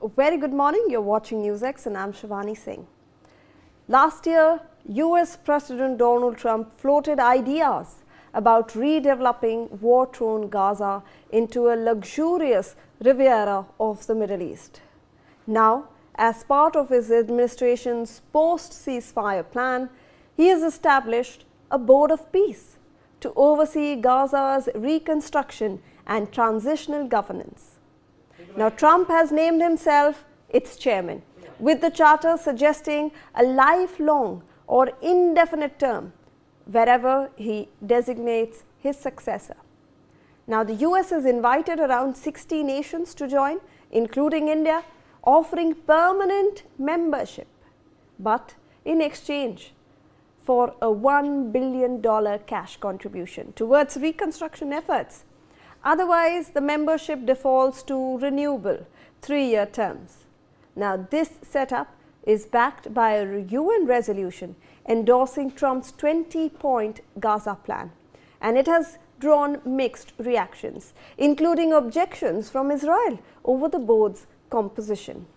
A very good morning. You're watching Newsx and I'm Shivani Singh. Last year, US President Donald Trump floated ideas about redeveloping war-torn Gaza into a luxurious Riviera of the Middle East. Now, as part of his administration's post-ceasefire plan, he has established a board of peace to oversee Gaza's reconstruction and transitional governance. Now, Trump has named himself its chairman, with the charter suggesting a lifelong or indefinite term wherever he designates his successor. Now, the US has invited around 60 nations to join, including India, offering permanent membership, but in exchange for a $1 billion cash contribution towards reconstruction efforts. Otherwise, the membership defaults to renewable 3-year terms. Now, this setup is backed by a UN resolution endorsing Trump's 20-point Gaza plan, and it has drawn mixed reactions, including objections from Israel over the board's composition.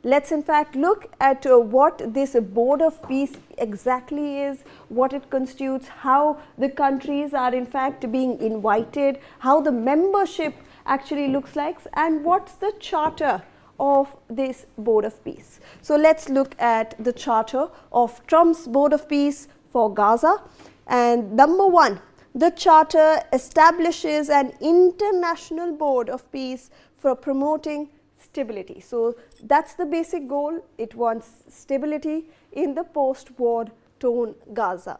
Let's in fact look at what this board of peace exactly is, what it constitutes, how the countries are in fact being invited, how the membership actually looks like, and what's the charter of this board of peace. So let's look at the charter of Trump's board of peace for Gaza. And number one, the charter establishes an international board of peace for promoting stability. So that's the basic goal. It wants stability in the post-war torn Gaza.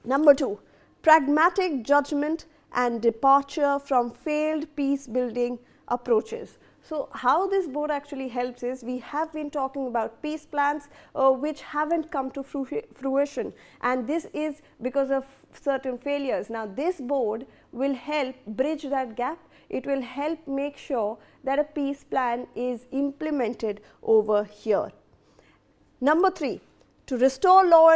Number two, pragmatic judgment and departure from failed peace building approaches. So how this board actually helps is, we have been talking about peace plans which haven't come to fruition, and this is because of certain failures. Now this board will help bridge that gap. It will help make sure that a peace plan is implemented over here. Number three, to restore law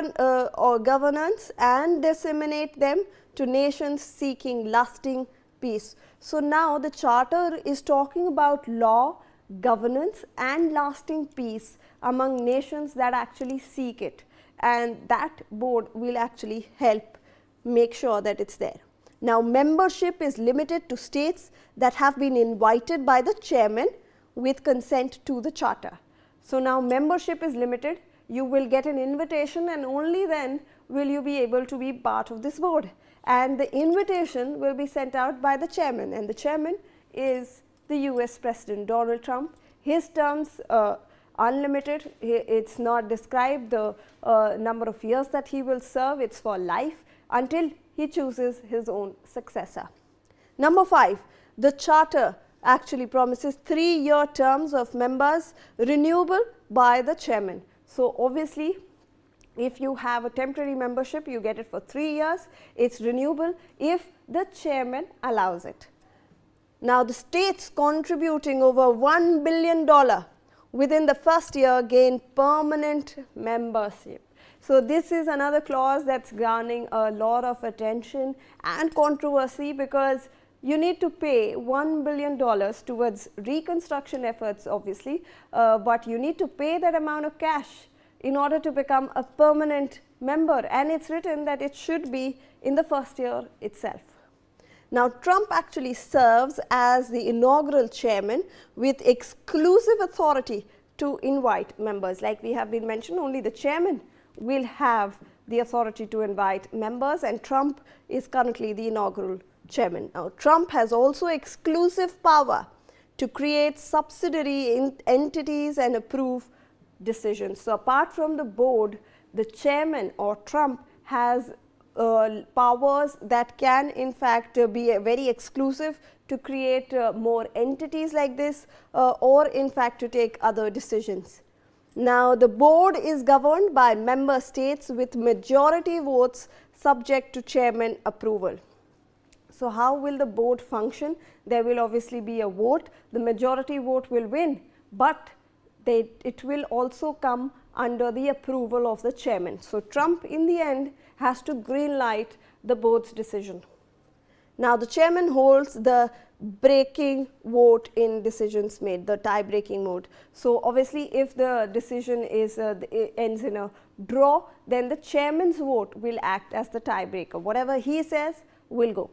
or governance and disseminate them to nations seeking lasting peace. So now the charter is talking about law, governance and lasting peace among nations that actually seek it, and that board will actually help make sure that it's there. Now, membership is limited to states that have been invited by the chairman with consent to the charter. So now membership is limited. You will get an invitation, and only then will you be able to be part of this board. And the invitation will be sent out by the chairman, and the chairman is the US President Donald Trump. His terms unlimited. It's not described the number of years that he will serve. It's for life until he chooses his own successor. Number five, the charter actually promises 3-year terms of members renewable by the chairman. So obviously, if you have a temporary membership, you get it for 3 years. It's renewable if the chairman allows it. Now, the states contributing over $1 billion within the first year gain permanent membership. So this is another clause that's garnering a lot of attention and controversy, because you need to pay $1 billion towards reconstruction efforts, obviously, but you need to pay that amount of cash in order to become a permanent member, and it's written that it should be in the first year itself. Now, Trump actually serves as the inaugural chairman with exclusive authority to invite members. Like we have been mentioned, only the chairman will have the authority to invite members, and Trump is currently the inaugural chairman. Now, Trump has also exclusive power to create subsidiary entities and approve decisions. So apart from the board, the chairman or Trump has powers that can in fact be very exclusive to create more entities like this, or in fact to take other decisions. Now, the board is governed by member states with majority votes subject to chairman approval. So how will the board function? There will obviously be a vote. The majority vote will win, but it will also come under the approval of the chairman. So Trump in the end has to green light the board's decision. Now, the chairman holds the breaking vote in decisions made, the tie breaking mode. So, obviously, if the decision is ends in a draw, then the chairman's vote will act as the tiebreaker. Whatever he says will go.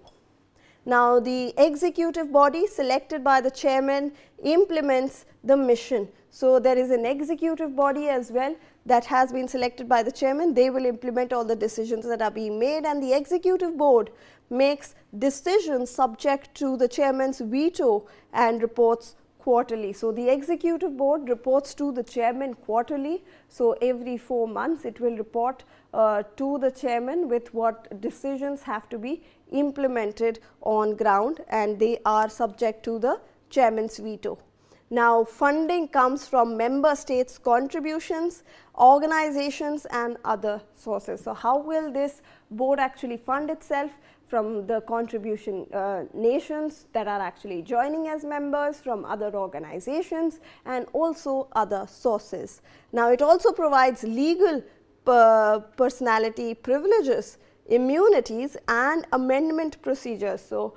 Now, the executive body selected by the chairman implements the mission. So, there is an executive body as well that has been selected by the chairman. They will implement all the decisions that are being made, and the executive board makes decisions subject to the chairman's veto and reports quarterly. So, the executive board reports to the chairman quarterly. So, every 4 months it will report to the chairman with what decisions have to be implemented on ground, and they are subject to the chairman's veto. Now, funding comes from member states' contributions, organizations and other sources. So, how will this board actually fund itself? From the contribution nations that are actually joining as members, from other organizations and also other sources. Now, it also provides legal personality privileges, immunities and amendment procedures. So,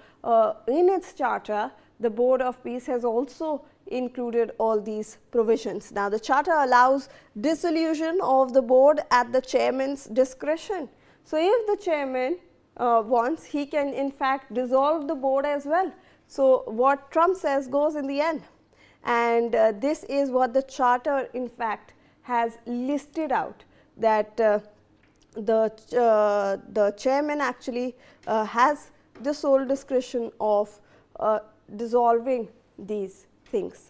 in its charter, the Board of Peace has also included all these provisions. Now, the charter allows dissolution of the board at the chairman's discretion. So, if the chairman wants, he can in fact dissolve the board as well. So, what Trump says goes in the end, and this is what the charter in fact has listed out, that the chairman actually has the sole discretion of dissolving these things.